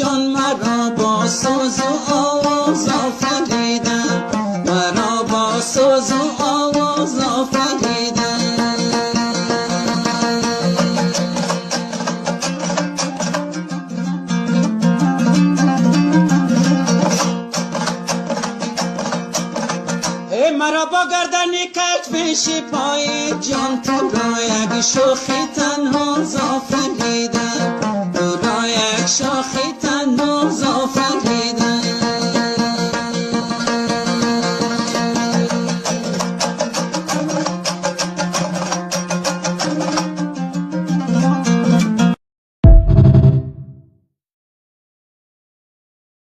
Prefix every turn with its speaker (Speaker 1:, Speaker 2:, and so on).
Speaker 1: جان مرا با ساز و آواز آفریدن، مرا با ساز و آواز آفریدن. مرا با گردنی کج پیش پای جان تو را یک شوخی تنها آفریدن، تو را یک شوخی تنها